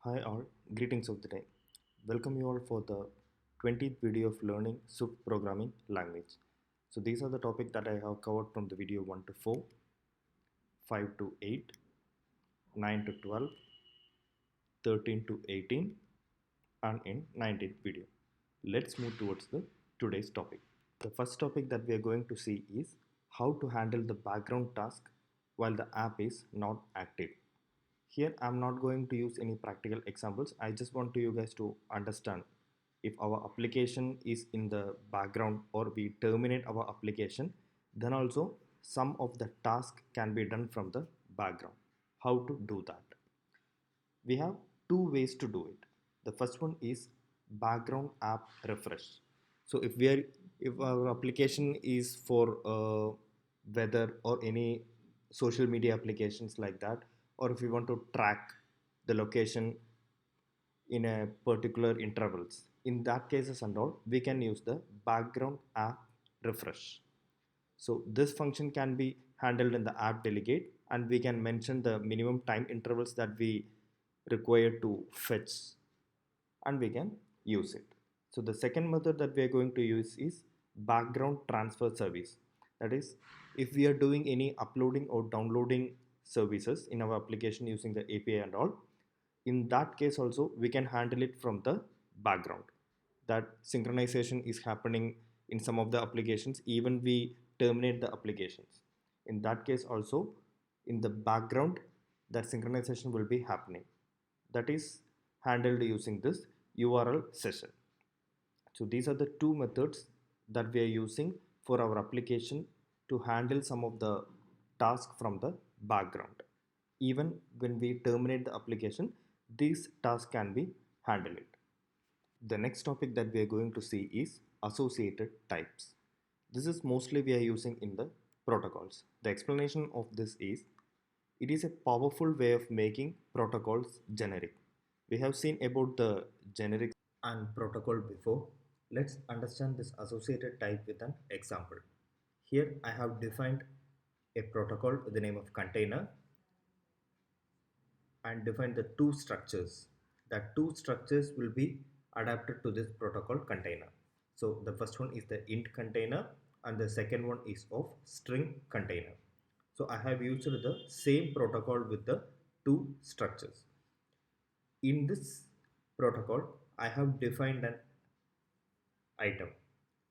Hi all, greetings of the day. Welcome you all for the 20th video of learning Swift programming language. So these are the topics that I have covered from the video 1 to 4, 5 to 8, 9 to 12, 13 to 18 and in 19th video. Let's move towards the today's topic. The first topic that we are going to see is how to handle the background task while the app is not active. Here I'm not going to use any practical examples. I just want you guys to understand if our application is in the background or we terminate our application, then also some of the task can be done from the background. How to do that? We have two ways to do it. The first one is background app refresh. So if our application is for weather or any social media applications like that, or if we want to track the location in a particular intervals, in that cases and all, we can use the background app refresh. So this function can be handled in the app delegate, and we can mention the minimum time intervals that we require to fetch, and we can use it. So the second method that we are going to use is background transfer service. That is, if we are doing any uploading or downloading services in our application using the API and all, in that case also we can handle it from the background. That synchronization is happening in some of the applications, even we terminate the applications. In that case also, in the background, that synchronization will be happening. That is handled using this URL session. So these are the two methods that we are using for our application to handle some of the tasks from the background. Even when we terminate the application, these tasks can be handled. The next topic that we are going to see is associated types. This is mostly we are using in the protocols. The explanation of this is it is a powerful way of making protocols generic. We have seen about the generic and protocol before. Let's understand this associated type with an example. Here I have defined a protocol with the name of container and defined the two structures. That two structures will be adapted to this protocol container. So the first one is the int container and the second one is of string container. So I have used the same protocol with the two structures. In this protocol, I have defined an item.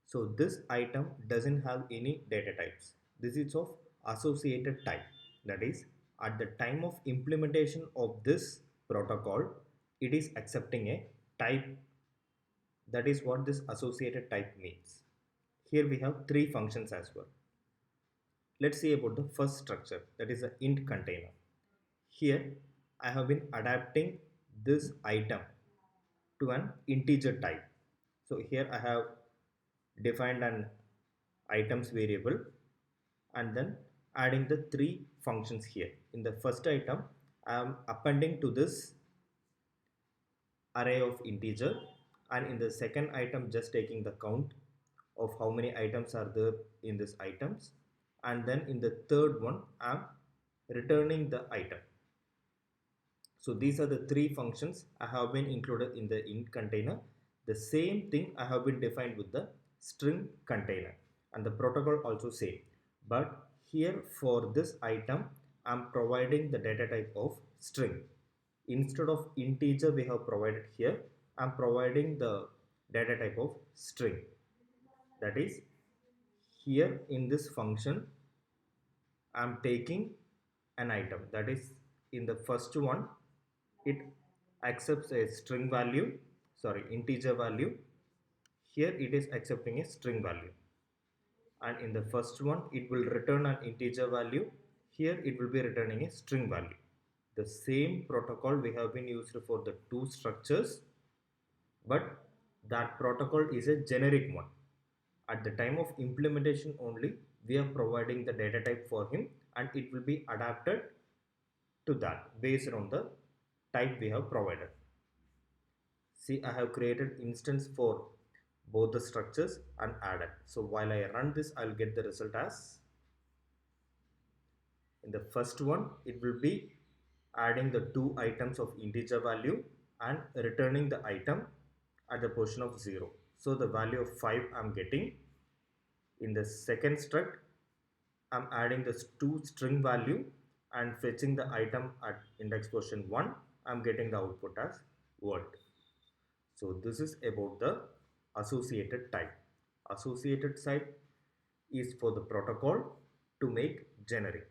So this item doesn't have any data types. This is of associated type. That is, at the time of implementation of this protocol, it is accepting a type. That is what this associated type means. Here we have three functions as well. Let's see about the first structure, that is the int container. Here I have been adapting this item to an integer type. So here I have defined an items variable and then adding the three functions here. In the first item, I am appending to this array of integer, and in the second item just taking the count of how many items are there in this items, and then in the third one I am returning the item. So these are the three functions I have been included in the int container. The same thing I have been defined with the string container, and the protocol also same. But here for this item, I am providing the data type of string. Instead of integer we have provided here, I am providing the data type of string. That is, here in this function, I am taking an item. That is, in the first one, it accepts a string value, sorry, integer value. Here it is accepting a string value, and in the first one it will return an integer value. Here it will be returning a string value. The same protocol we have been used for the two structures, but that protocol is a generic one. At the time of implementation only, we are providing the data type for him, and it will be adapted to that based on the type we have provided. See, I have created instance for both the structures and added. So while I run this, I'll get the result as, in the first one, it will be adding the two items of integer value, and returning the item at the position of 0. So the value of 5 I'm getting. In the second struct, I'm adding this 2 string value and fetching the item at index position 1. I'm getting the output as word. So this is about the associated type. Associated type is for the protocol to make generic.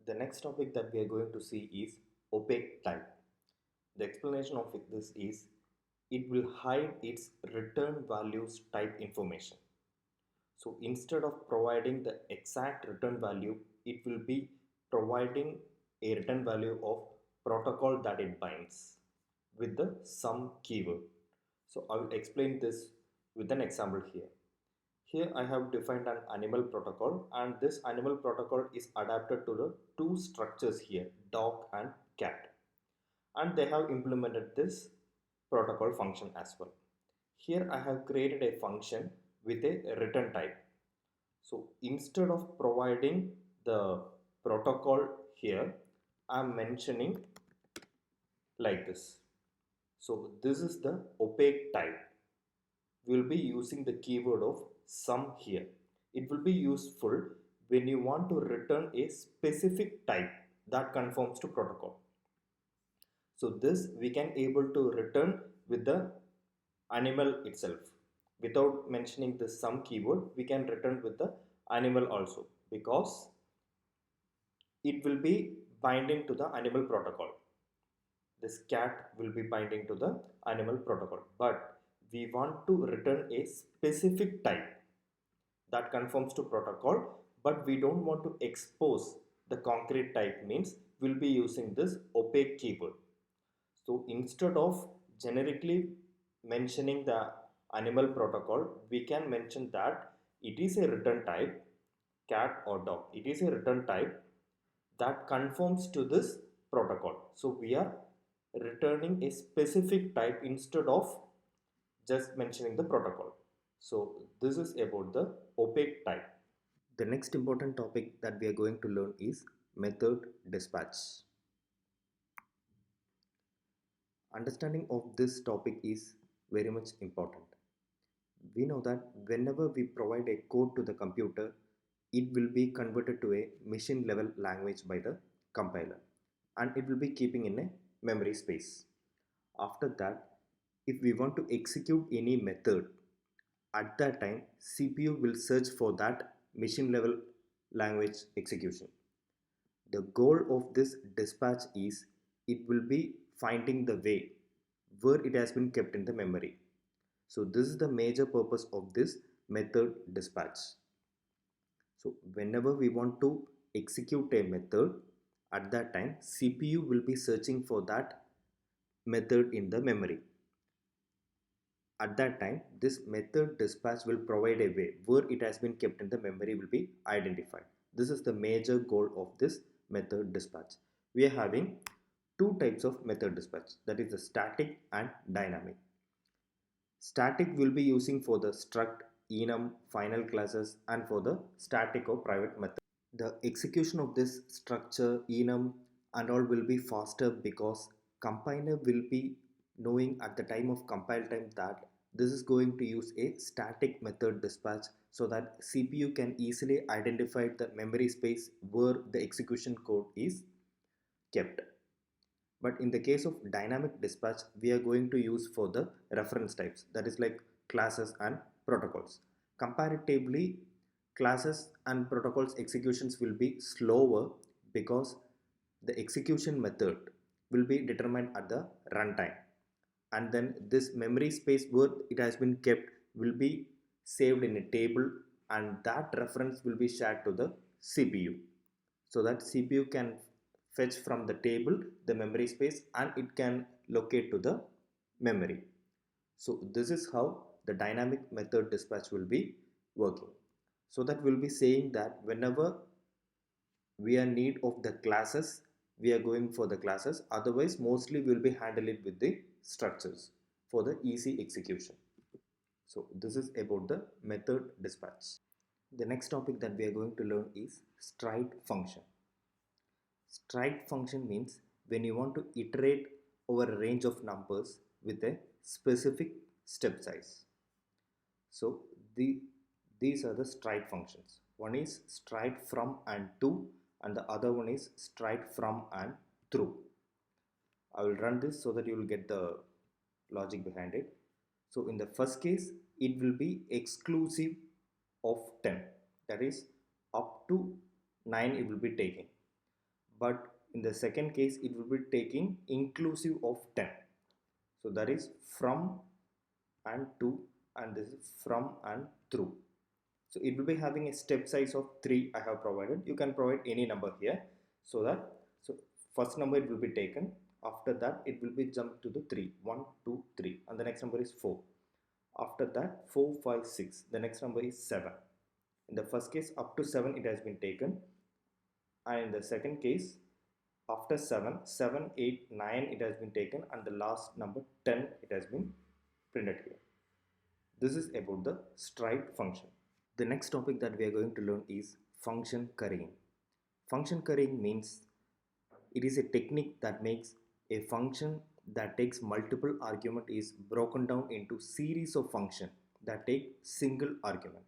The next topic that we are going to see is opaque type. The explanation of this is it will hide its return values type information. So instead of providing the exact return value, it will be providing a return value of protocol that it binds with the some keyword. So I will explain this with an example here. Here I have defined an animal protocol, and this animal protocol is adapted to the two structures here, dog and cat, and they have implemented this protocol function as well. Here I have created a function with a return type. So instead of providing the protocol here, I am mentioning like this. So this is the opaque type. We will be using the keyword of some here. It will be useful when you want to return a specific type that conforms to protocol. So this we can able to return with the animal itself. Without mentioning the some keyword, we can return with the animal also, because it will be binding to the animal protocol. This cat will be binding to the animal protocol, but we want to return a specific type that conforms to protocol, but we don't want to expose the concrete type, means we'll be using this opaque keyword. So instead of generically mentioning the animal protocol, we can mention that it is a return type, cat or dog. It is a return type that conforms to this protocol. So we are returning a specific type instead of just mentioning the protocol. So this is about the opaque type. The next important topic that we are going to learn is method dispatch. Understanding of this topic is very much important. We know that whenever we provide a code to the computer, it will be converted to a machine level language by the compiler, and it will be keeping in a memory space. After that, if we want to execute any method, at that time CPU will search for that machine level language execution. The goal of this dispatch is it will be finding the way where it has been kept in the memory. So this is the major purpose of this method dispatch. So whenever we want to execute a method, at that time CPU will be searching for that method in the memory. At that time, this method dispatch will provide a way where it has been kept in the memory will be identified. This is the major goal of this method dispatch. We are having two types of method dispatch, that is the static and dynamic. Static will be using for the struct, enum, final classes, and for the static or private method. The execution of this structure, enum, and all will be faster because compiler will be knowing at the time of compile time that this is going to use a static method dispatch, so that CPU can easily identify the memory space where the execution code is kept. But in the case of dynamic dispatch, we are going to use for the reference types, that is like classes and protocols. Comparatively, classes and protocols executions will be slower because the execution method will be determined at the runtime, and then this memory space where it has been kept will be saved in a table, and that reference will be shared to the CPU, so that CPU can fetch from the table the memory space and it can locate to the memory. So this is how the dynamic method dispatch will be working. So that we'll be saying that whenever we are need of the classes, we are going for the classes, otherwise mostly we'll be handling it with the structures for the easy execution. So this is about the method dispatch. The next topic that we are going to learn is stride function. Stride function means when you want to iterate over a range of numbers with a specific step size. So the these are the stride functions. One is stride from and to, and the other one is stride from and through. I will run this so that you will get the logic behind it. So in the first case, it will be exclusive of 10. That is, up to 9 it will be taking. But in the second case, it will be taking inclusive of 10. So that is from and to, and this is from and through. So it will be having a step size of 3 I have provided. You can provide any number here, so that so first number it will be taken. After that it will be jumped to the 3, 1, 2, 3, and the next number is 4. After that 4, 5, 6. The next number is 7. In the first case up to 7 it has been taken, and in the second case after 7, 7, 8, 9 it has been taken, and the last number 10 it has been printed here. This is about the stride function. The next topic that we are going to learn is function currying. Function currying means it is a technique that makes a function that takes multiple argument is broken down into series of functions that take single argument.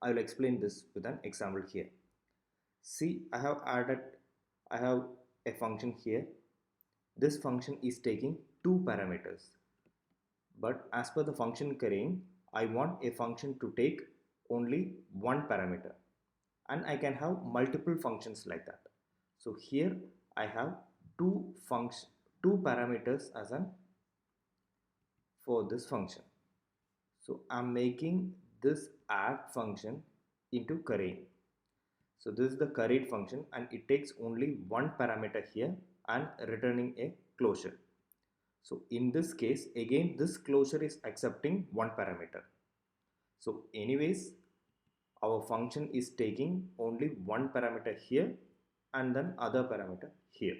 I will explain this with an example here. See, I have a function here. This function is taking two parameters. But as per the function currying, I want a function to take only one parameter, and I can have multiple functions like that. So here I have two parameters as an for this function. So I'm making this add function into currying. So this is the curried function, and it takes only one parameter here and returning a closure. So in this case, again this closure is accepting one parameter. So anyways, our function is taking only one parameter here and then other parameter here.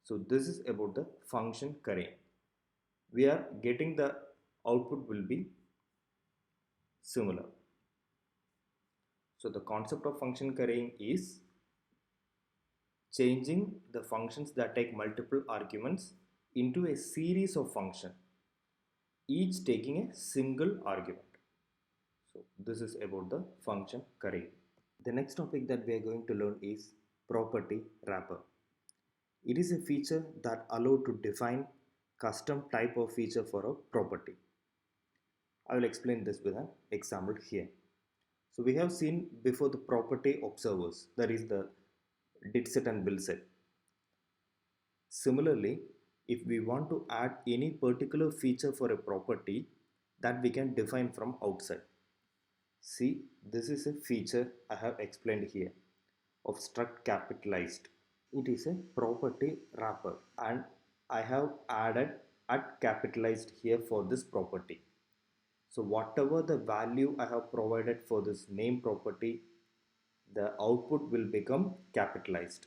So this is about the function currying. We are getting the output will be similar. So the concept of function currying is changing the functions that take multiple arguments into a series of functions, each taking a single argument. So this is about the function currying. The next topic that we are going to learn is property wrapper. It is a feature that allows to define custom type of feature for a property. I will explain this with an example here. So we have seen before the property observers, that is the did set and will set. Similarly, if we want to add any particular feature for a property, that we can define from outside. See, this is a feature I have explained here of struct capitalized. It is a property wrapper, and I have added at capitalized here for this property. So whatever the value I have provided for this name property, the output will become capitalized.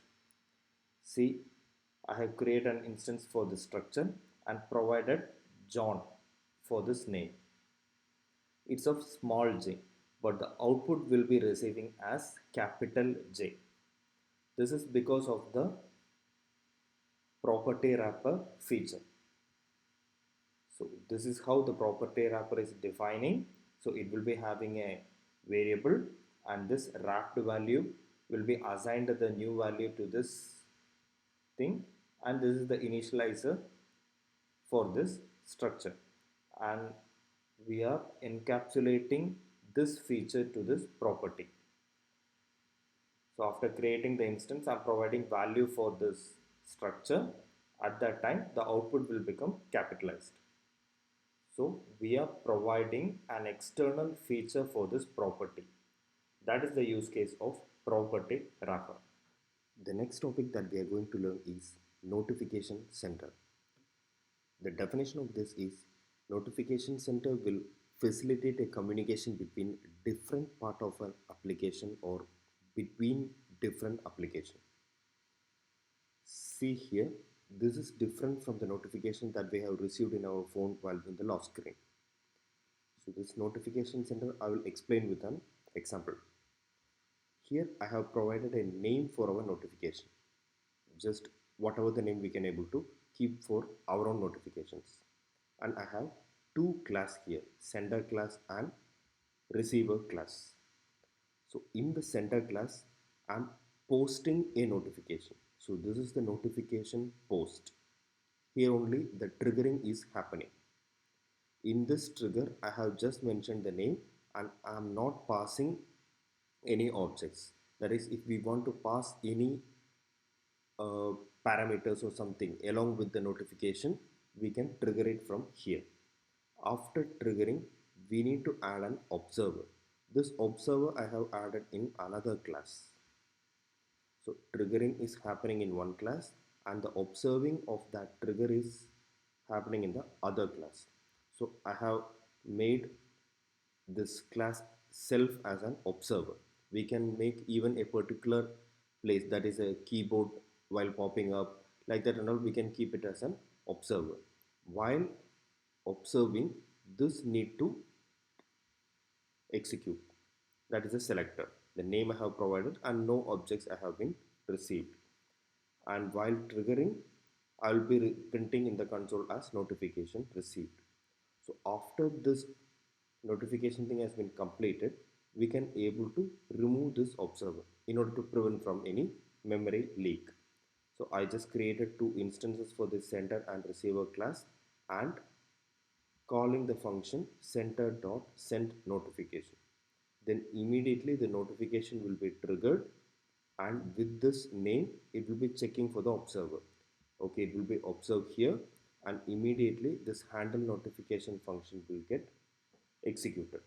See, I have created an instance for this structure and provided John for this name. It's of small j, but the output will be receiving as capital J. This is because of the property wrapper feature. So this is how the property wrapper is defining. So it will be having a variable, and this wrapped value will be assigned the new value to this thing, and this is the initializer for this structure, and we are encapsulating this feature to this property. So after creating the instance, I'm providing value for this structure. At that time, the output will become capitalized. So we are providing an external feature for this property. That is the use case of property wrapper. The next topic that we are going to learn is notification center. The definition of this is notification center will facilitate a communication between different part of an application or between different applications. See here, this is different from the notification that we have received in our phone while in the lock screen. So this notification center I will explain with an example. Here I have provided a name for our notification, just whatever the name we can able to keep for our own notifications. And I have two class here, sender class and receiver class. So in the sender class, I'm posting a notification. So this is the notification post. Here only the triggering is happening. In this trigger, I have just mentioned the name and I am not passing any objects. That is, if we want to pass any uh, parameters or something along with the notification, we can trigger it from here. After triggering, we need to add an observer. This observer I have added in another class. So triggering is happening in one class and the observing of that trigger is happening in the other class. So I have made this class self as an observer. We can make even a particular place, that is a keyboard while popping up like that and all, we can keep it as an observer. While observing, this need to execute. That is a selector. The name I have provided and no objects I have been received. And while triggering, I will be printing in the console as notification received. So after this notification thing has been completed, we can able to remove this observer in order to prevent from any memory leak. So I just created two instances for this sender and receiver class and calling the function center.send notification. Then immediately the notification will be triggered and with this name it will be checking for the observer. Okay, it will be observed here and immediately this handle notification function will get executed.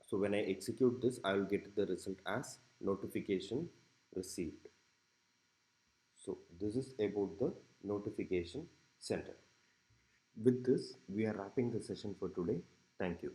So when I execute this, I will get the result as notification received. So this is about the notification center. With this, we are wrapping the session for today. Thank you.